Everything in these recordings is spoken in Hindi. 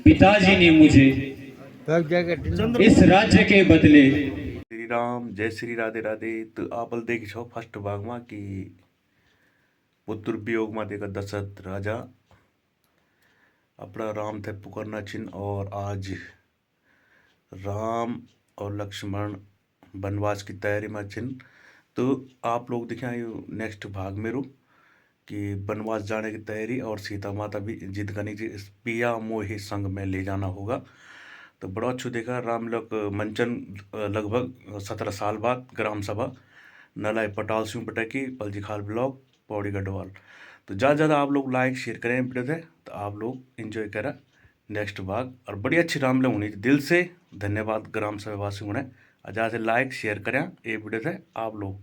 पिताजी ने मुझे इस राज्य के बदले श्री राम जय श्री राधे राधे। तो आप देख छो फर्स्ट भाग में कि पुत्र वियोग में देखा दशरथ राजा अपना राम थे पुकारना चिन्ह और आज राम और लक्ष्मण वनवास की तैयारी में चिन्ह। तो आप लोग दिखाए नेक्स्ट भाग में रू कि वनवास जाने की तैयारी और सीता माता भी जिद करनी चाहिए पिया मोहि संग में ले जाना होगा। तो बड़ा अच्छा देखा राम लोग मंचन लगभग 17 साल बाद ग्राम सभा नलाई पटाल सिंह पटकी पलजी खाल ब्लॉक पौड़ी गढ़वाल। तो ज़्यादा आप लोग लाइक शेयर करें वीडियो थे तो आप लोग एंजॉय करें नेक्स्ट भाग। और बड़ी अच्छी रामलीला होनी दिल से धन्यवाद ग्राम सभा वासियों ने ज़्यादा से लाइक शेयर करें ये वीडियो थे आप लोग।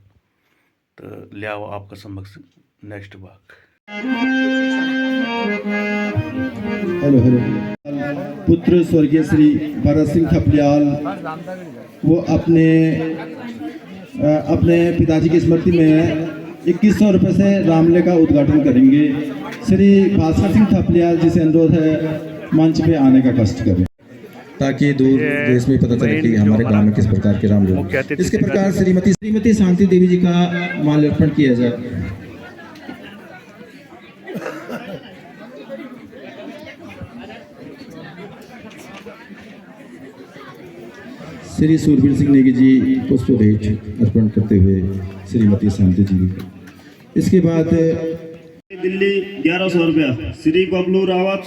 तो ले आओ आपका समक्ष नेक्स्ट भाग। Hello hello. पुत्र स्वर्गीय श्री भरत सिंह थपलियाल वो अपने पिताजी की स्मृति में 2100 रुपये से रामले का उद्घाटन करेंगे। श्री भास्कर सिंह थपलियाल जी से अनुरोध है मंच पे आने का कष्ट करें ताकि दूर देश में पता चले कि हमारे गांव में किस प्रकार के राम लोग। इसके प्रकार श्रीमती शांति देवी जी का माल्यार्पण किया जाए। श्री सूरवीर सिंह नेगी जी पुष्प भेंट अर्पण करते हुए श्रीमती शांति जी। इसके बाद दिल्ली 1100 रुपया। श्री बबलू रावत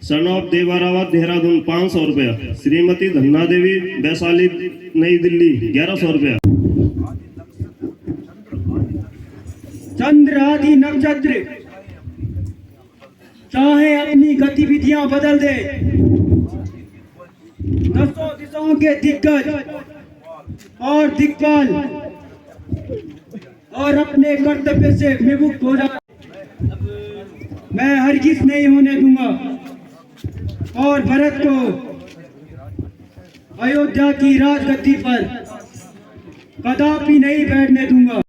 सन ऑफ देवा रावत देहरादून 500 रुपया। श्रीमती धन्ना देवी वैशाली नई दिल्ली 1100 रुपया। चंद्र आदि नक्षत्र चाहे अपनी गतिविधियां बदल दे, दसों दिशाओं के दिग्गज और दिक्पाल और अपने कर्तव्य से विमुक्त हो जाए मैं हरगिज नहीं होने दूंगा और भरत को अयोध्या की राजगद्दी पर कदापि नहीं बैठने दूंगा।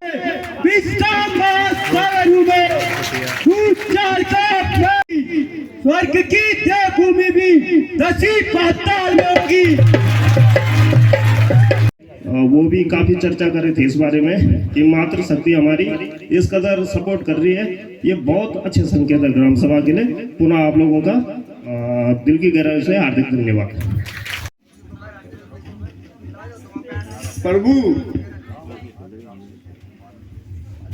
स्वर्ग की देवभूमि भी दसी पाताल में होगी। वो भी काफी चर्चा कर रहे थे इस बारे में कि मातृ शक्ति हमारी इस कदर सपोर्ट कर रही है। ये बहुत अच्छे संकेत है ग्राम सभा के लिए। पुनः आप लोगों का दिल की गहराई से हार्दिक धन्यवाद। प्रभु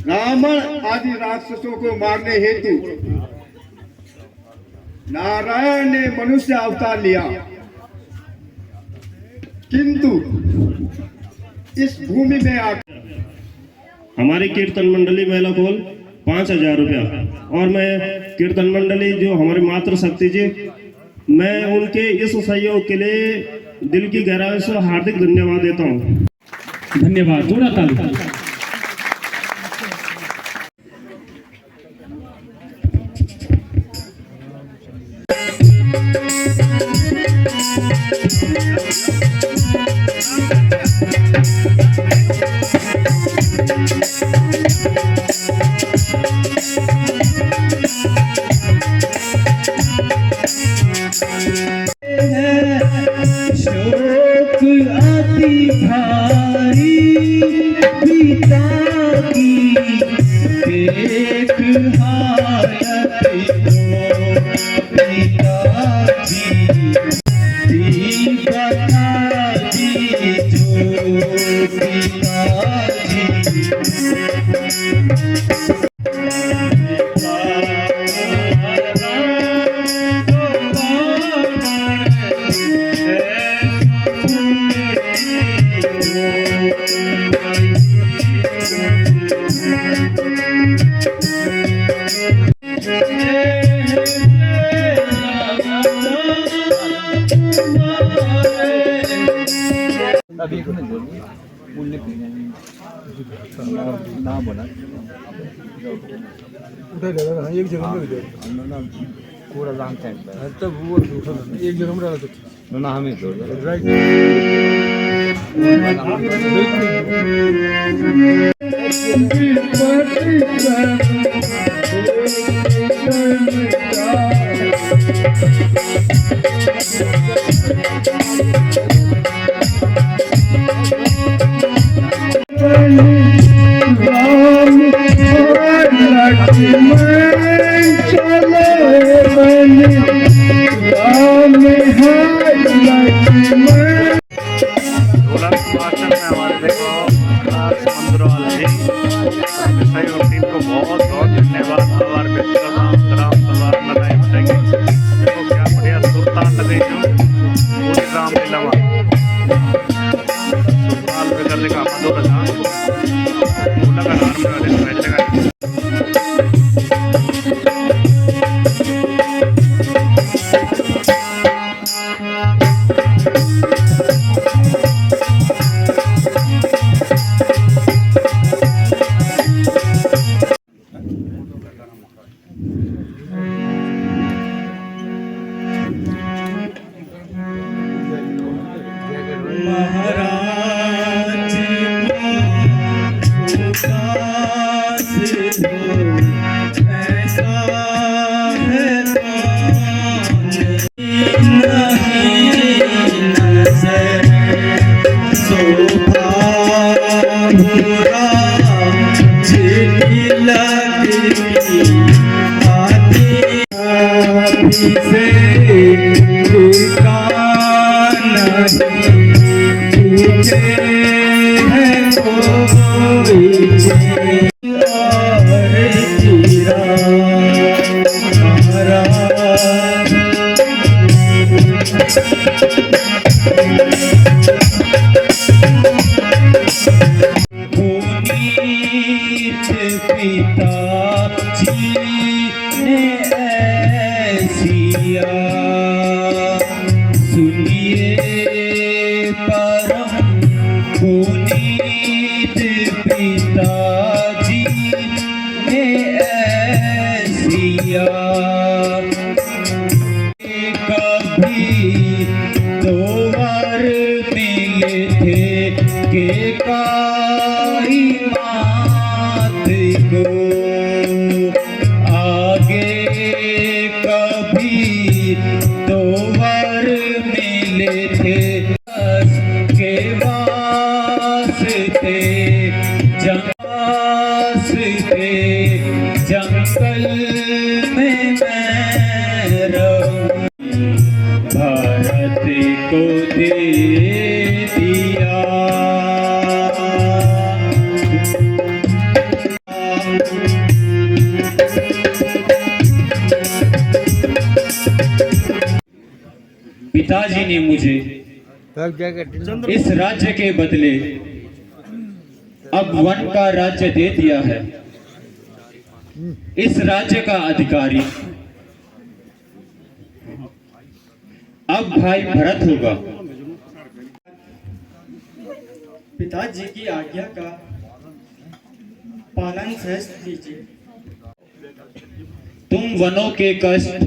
रावण आदि राक्षसों को मारने हेतु नारायण ने मनुष्य अवतार लिया, किंतु इस भूमि में आकर हमारी कीर्तन मंडली महिला खोल 5000 रुपया। और मैं कीर्तन मंडली जो हमारी मातृ शक्ति जी मैं उनके इस सहयोग के लिए दिल की गहराई से हार्दिक धन्यवाद देता हूँ। धन्यवाद। थोड़ा ताली। शोक अति भारी पिता की एक हालत पिताजी बताजी जो पिताजी उठा लेगा एक जगह में उधर पूरा लॉन्ग टाइम तब वो दूसरा एक जगह में डाला तो ना हमें छोड़ राइट हमारे देखो समुद्र वाले सहयोग टीम को बहुत बहुत धन्यवाद आभार व्यक्त कर रहा हूँ। ग्राम सभा लगाई बताएंगे देखो क्या बढ़िया सुल्तान लगे जो पूरी रामलीला में सुल्तान पे करने का मधुर था लगातार में बैठेगा। पिताजी ने मुझे इस राज्य के बदले अब वन का राज्य दे दिया है। इस राज्य का अधिकारी अब भाई भरत होगा। पिताजी की आज्ञा का पालन सहज कीजिए। तुम वनों के कष्ट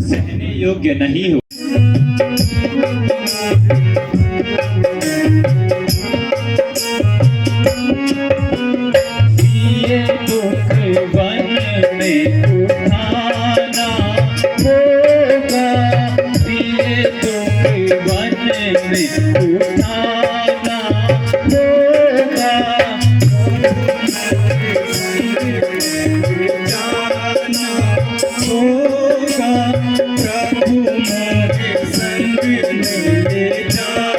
सहने योग्य नहीं हो। ये दुख वन में उठाना होगा, ये दुख वन में उठाना होगा। जाना होगा प्रभु मोरे संग ले जाना।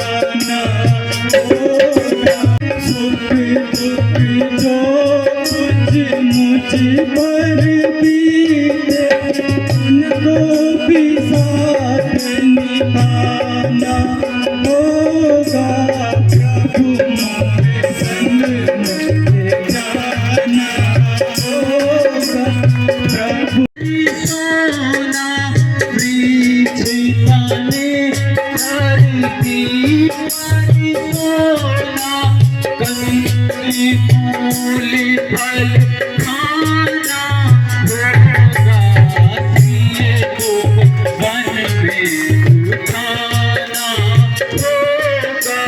फूल फल खाना होगा, ये तो वन में उठाना होगा।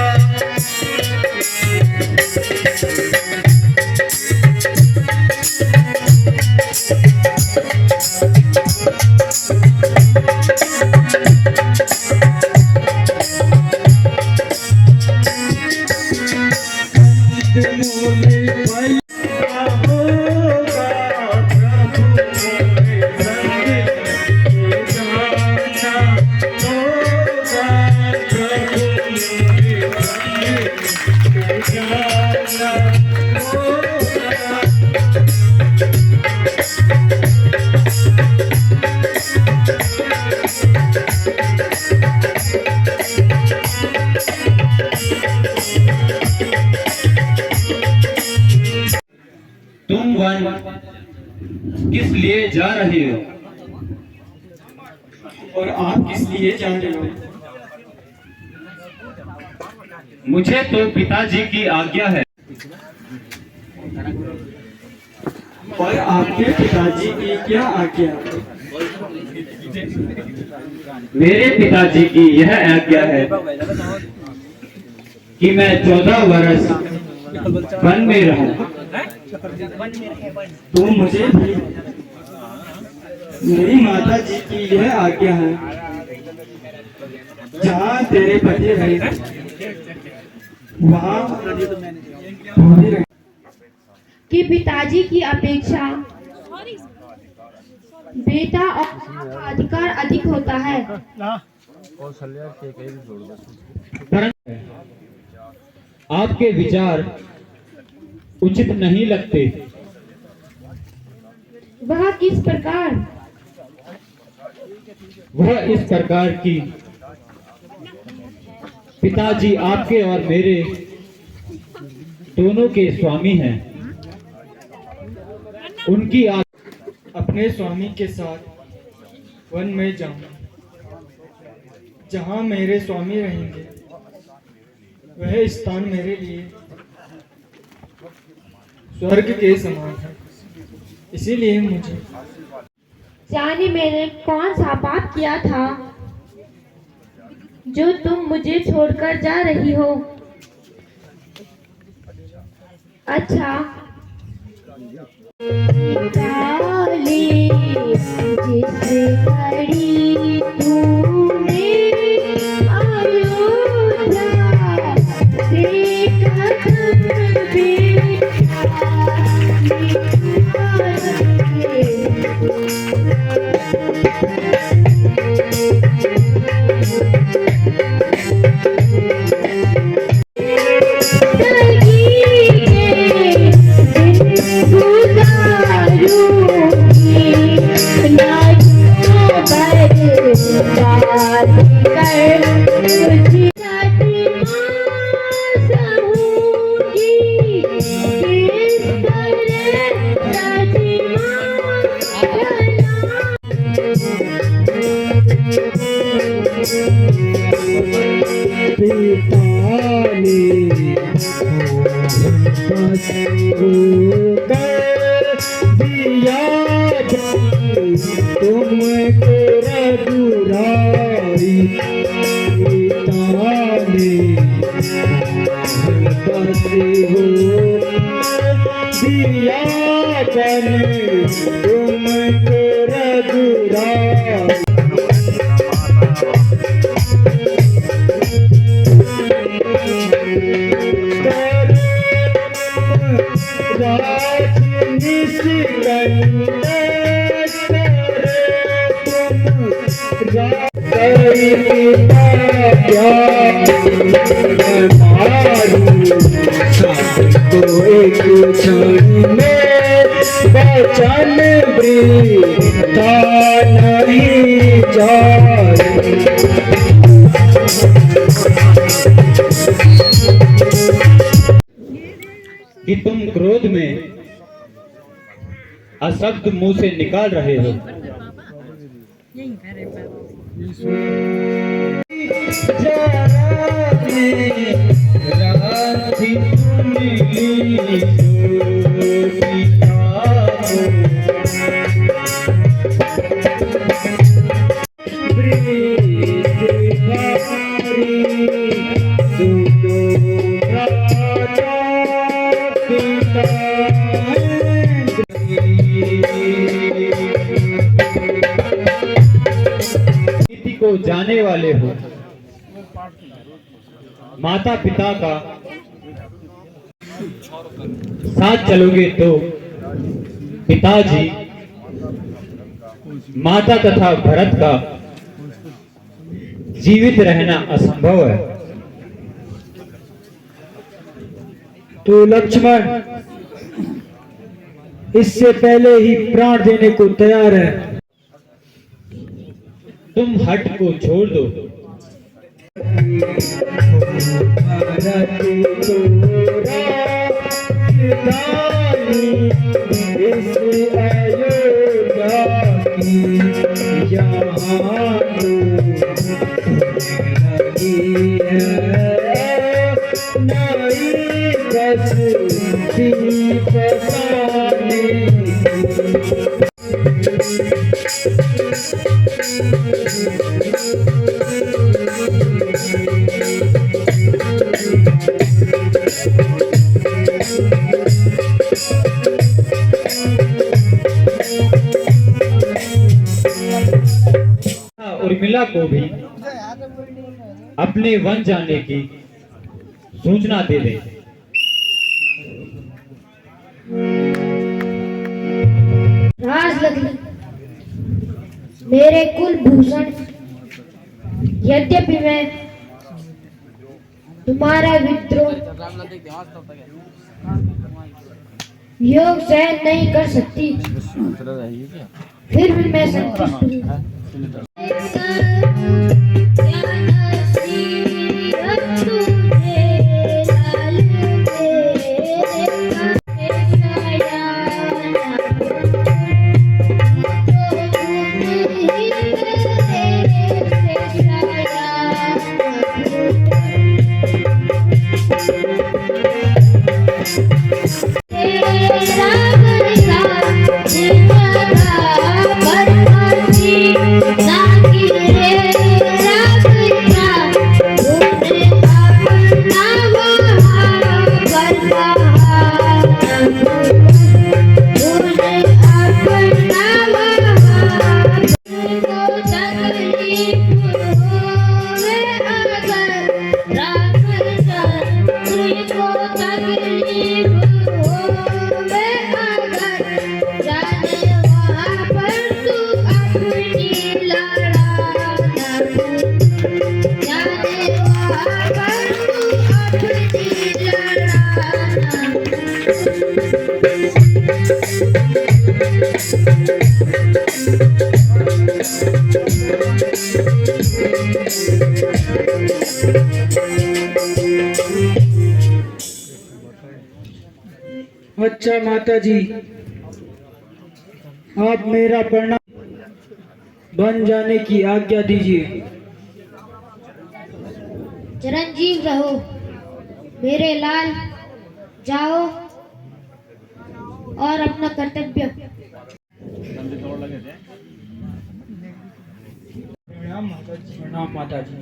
तुम वन किस लिए जा रहे हो और आप किस लिए जा रहे हो? मुझे तो पिताजी की आज्ञा है। और आपके पिताजी की क्या आज्ञा? मेरे पिताजी की यह आज्ञा है कि मैं 14 वर्ष वन में रहूं। तो मुझे भी मेरी माता जी की यह आज्ञा है, जहाँ तेरे पति रहे वहाँ भी रहे। कि पिताजी की अपेक्षा बेटा और का अधिकार अधिक होता है। परंतु आपके विचार उचित नहीं लगते। वह किस प्रकार? वह इस प्रकार की, पिताजी आपके और मेरे दोनों के स्वामी हैं। उनकी अपने स्वामी के साथ वन में जाऊं, जहाँ मेरे स्वामी रहेंगे। वह स्थान मेरे लिए स्वर्ग के समान है। इसीलिए मुझे जाने मैंने कौन सा पाप किया था जो तुम मुझे छोड़कर जा रही हो? अच्छा, जिस घड़ी तूने अयोध्या से कदम कि तुम क्रोध में अशब्द मुंह से निकाल रहे हो। जरा भी रात शक्ति मिली जो पिता नीति को जाने वाले हो, माता पिता का साथ चलोगे तो पिताजी, माता तथा भरत का जीवित रहना असंभव है। तो लक्ष्मण इससे पहले ही प्राण देने को तैयार है। तुम हट को छोड़ दो। उर्मिला को भी अपने वन जाने की सूचना दे दे। राजलक्ष्मी, मेरे कुल भूषण, यद्यपि मैं तुम्हारा विद्रोह योग सहन नहीं कर सकती, फिर भी मैं संतुष्ट हूँ। अच्छा माता जी, आप मेरा प्रणाम बन जाने की आज्ञा दीजिए। चिरंजीव रहो मेरे लाल, जाओ और अपना कर्तव्य। प्रणाम माता जी।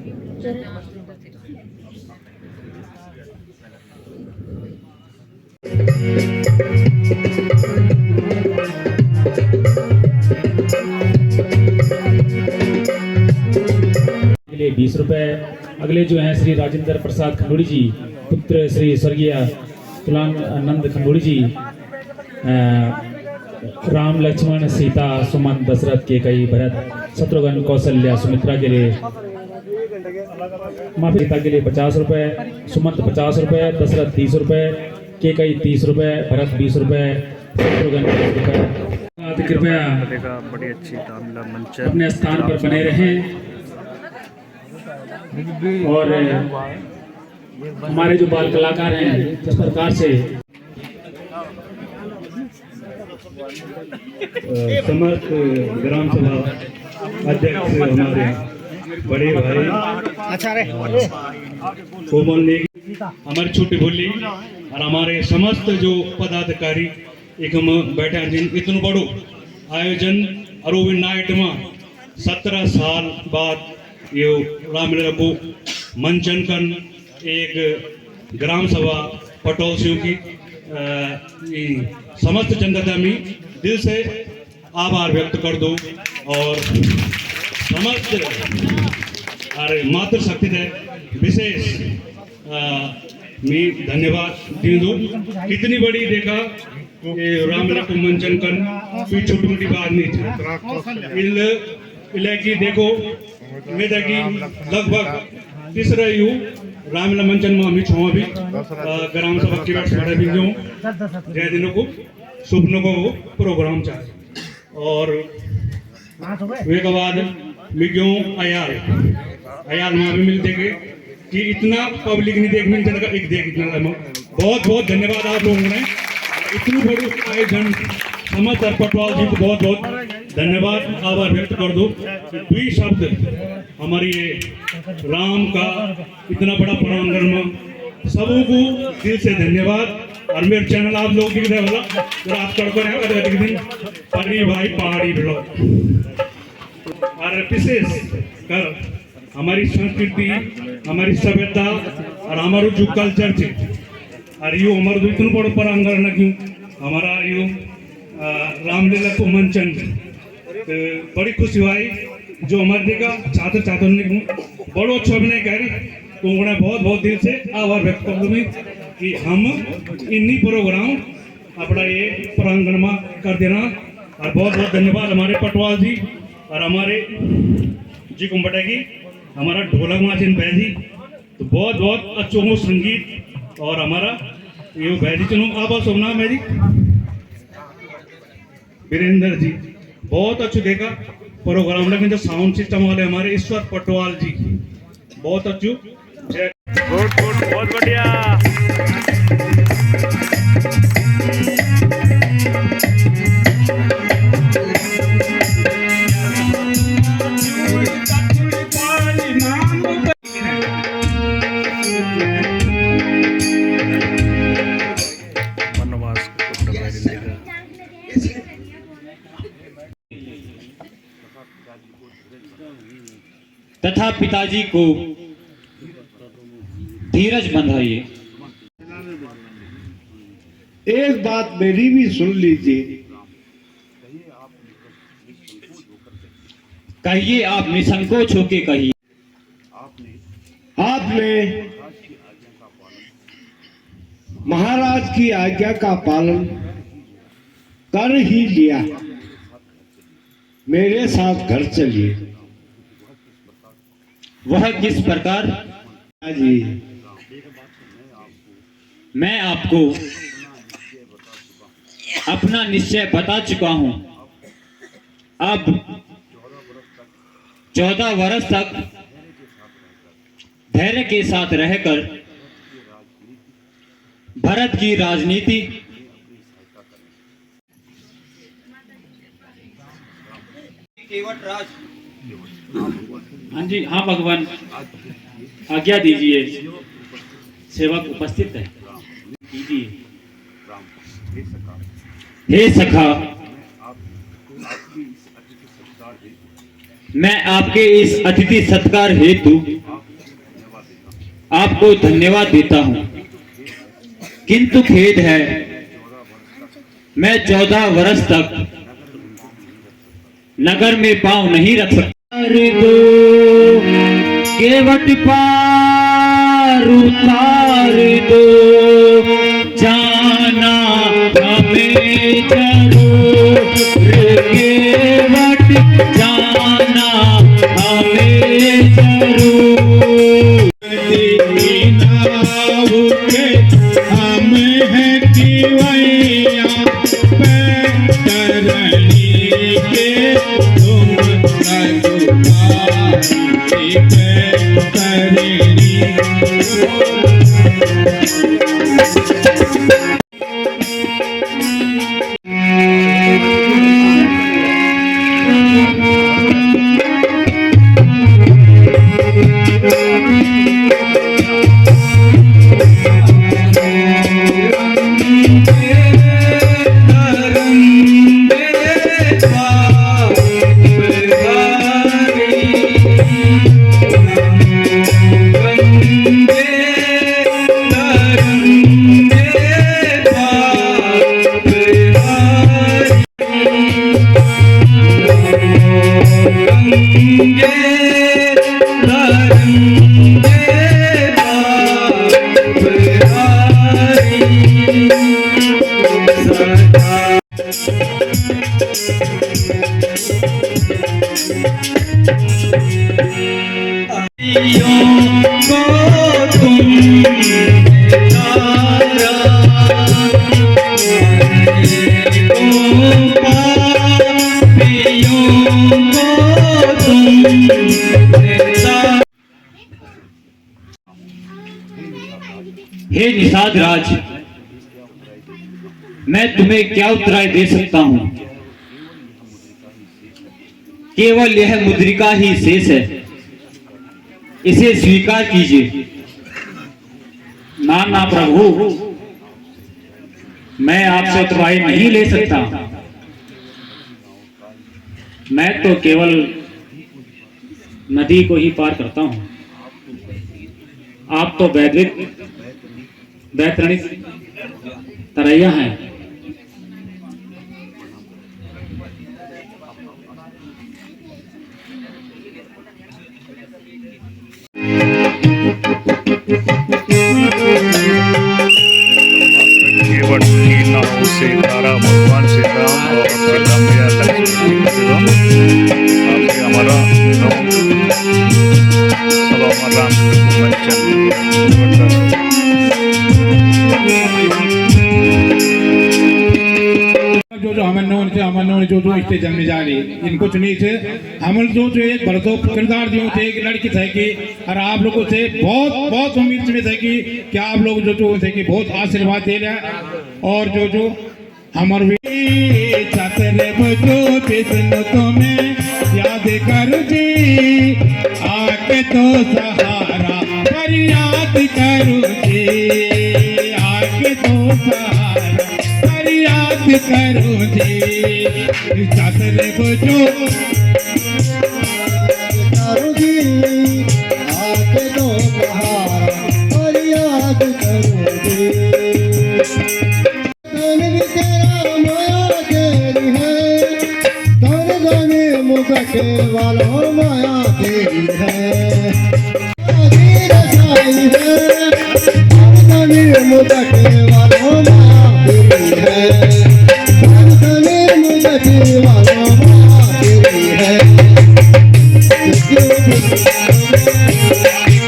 लिए 20 रुपए। अगले जो हैं श्री राजेंद्र प्रसाद खंडूड़ी जी, पुत्र श्री स्वर्गीय तुलानंद खंडूड़ी जी, राम लक्ष्मण सीता सुमन दशरथ के कई भरत शत्रुघ्न कौशल्या सुमित्रा के लिए माँ पिता के लिए 50 रुपए, सुमंत 50 रुपए, दशरथ 30 रुपए, के कई 30 रुपए, भरत 20 रुपए, शत्रुघ्न 20 रुपए। कृपया बड़ी अच्छी अपने स्थान पर बने रहें और हमारे जो बाल कलाकार हैं जिस प्रकार से समर्थ ग्राम सभा अध्यक्ष हमारे बड़े भाई कोमल नेगी हमारी छोटी भोली और हमारे समस्त जो पदाधिकारी एक हम बैठे हैं जिन इतने बड़ो आयोजन और वो नाइट में 17 साल बाद ये रामलीला को मंचन कर एक ग्राम सभा पटोल सिंह की समस्त जनता में दिल से आभार व्यक्त कर दो और समस्त अरे मातृशक्ति है विशेष मैं धन्यवाद दी दूँ। कितनी बड़ी देखा ये रामलीला को मंचन कर कोई छोटी मोटी बात नहीं थी। इलाकी देखो मैं देखी लगभग तीसरा यू रामलीला मंचन में हमें छुआ भी ग्राम सभा की बैठ भी जो जय दिनों को सुपनों को प्रोग्राम चाहिए और वे के बाद मिग्यों अयाल माँ भी मिलते गए कि इतना पब्लिक नहीं देख मिलते लगा एक देख इतना बहुत बहुत धन्यवाद आप लोगों ने इतनी बड़ी आयोजन समस्त पटवाल जी को बहुत बहुत धन्यवाद आभार व्यक्त कर दो। दुई शब्द हमारी ये राम का इतना बड़ा प्रांगण में सबों को दिल से धन्यवाद और मेरे चैनल आप लोग दिख रहे होला जो आप कर दिन परी भाई पहाड़ी ब्लॉग और विशेष कर हमारी संस्कृति हमारी सभ्यता और हमारो जो कल्चर थे और यो हमारे जो इतना बड़ा प्रांगण क्यों हमारा यो रामलीला को मंचन बड़ी खुशी हुई जो हमारे देखा छात्र छात्रों ने बड़ो अच्छा अभिनय करी तो उन्होंने बहुत बहुत दिल से आभार व्यक्त कर दूँ कि हम इन्हीं प्रोग्राम अपना ये प्रांगण में कर देना और बहुत बहुत धन्यवाद हमारे पटवाल जी और हमारे जी कुंभटा की हमारा ढोलक माचिन बैजी तो बहुत बहुत अच्छों संगीत और हमारा ये बैजी चुनो आभा सोमनाथ मैजी वीरेंद्र जी बहुत अच्छे देखा प्रोग्राम लेकिन जो साउंड सिस्टम वाले हमारे ईश्वर पटवाल जी बहुत अच्छे बहुत बढ़िया। तथा पिताजी को धीरज बंधाइए। एक बात मेरी भी सुन लीजिए। कहिए, आप निसंकोच होके कहिए। आपने महाराज की आज्ञा का पालन कर ही लिया। मेरे साथ घर चलिए। वह किस प्रकार? जी, मैं आपको अपना निश्चय बता चुका हूं। अब 14 वर्ष तक धैर्य के साथ रहकर भारत की राजनीति केवट राज। हाँ जी, हाँ भगवान, आज्ञा दीजिए। सेवक उपस्थित है, कीजिए। हे सखा, मैं आपके इस अतिथि सत्कार हेतु आपको धन्यवाद देता हूं, किंतु खेद है मैं 14 वर्ष तक नगर में पांव नहीं रख सकता। दो केवट पार उतार दो, जाना हमें जरूर केवट, जाना हमें जरूर। हम हैं किवैया पैतरनी के, तुम निषाद राज, मैं तुम्हें क्या उत्तराय दे सकता हूं। केवल यह मुद्रिका ही शेष है, इसे स्वीकार कीजिए। ना ना प्रभु, मैं आपसे उत्तराय नहीं ले सकता। मैं तो केवल नदी को ही पार करता हूं। आप तो वैतरणिक तरैया हैं। केवट की नाव से तारा भगवान श्री राम और सीता मैया लक्ष्मण आपसे हमारा राम जो हमन जो इससे जन्म जा रही इनको चुनी थे हमन जो एक भरतो किरदार जो थे एक लड़की थे कि और आप लोगों से बहुत बहुत उम्मीद में थे कि आप लोग जो थे कि बहुत आशीर्वाद दे रहे और जो हमारे तुम्हें याद कर जी आके तो सहारा पर याद करूँ जी आके तो सहारा पर याद करूँ जी चातरे बजो करूँ जी आके तो सहारा पर याद करूँ जी वालों माया तेरी है मुदके वालों माया तेरी है मुदके वालों माया तेरी है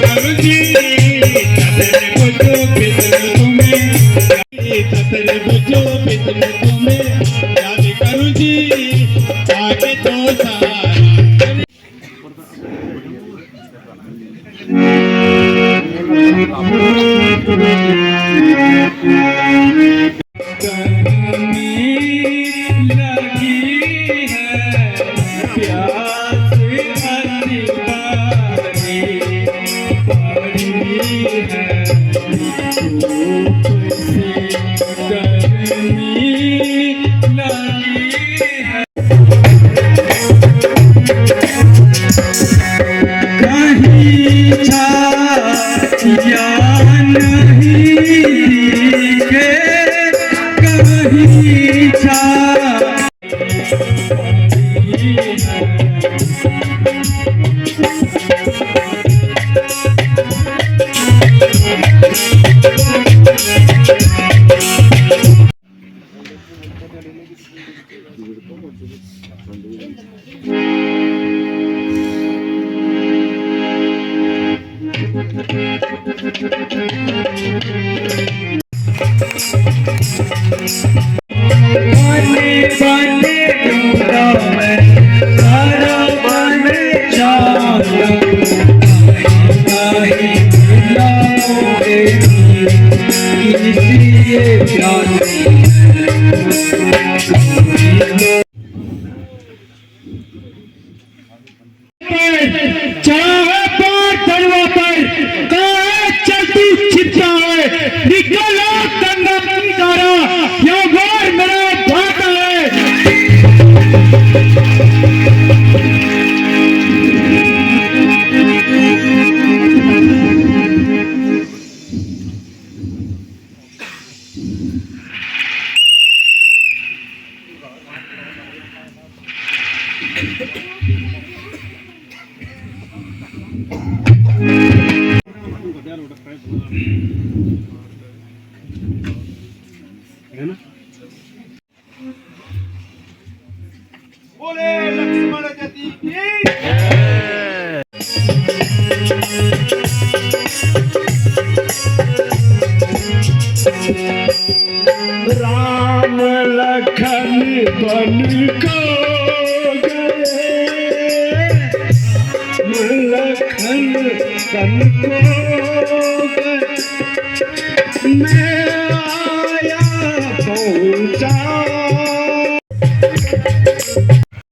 करूँ जी आगे तो बोले लक्ष्मण जति की राम लखन बन को गए लखन बन को गए मैं पहुँचा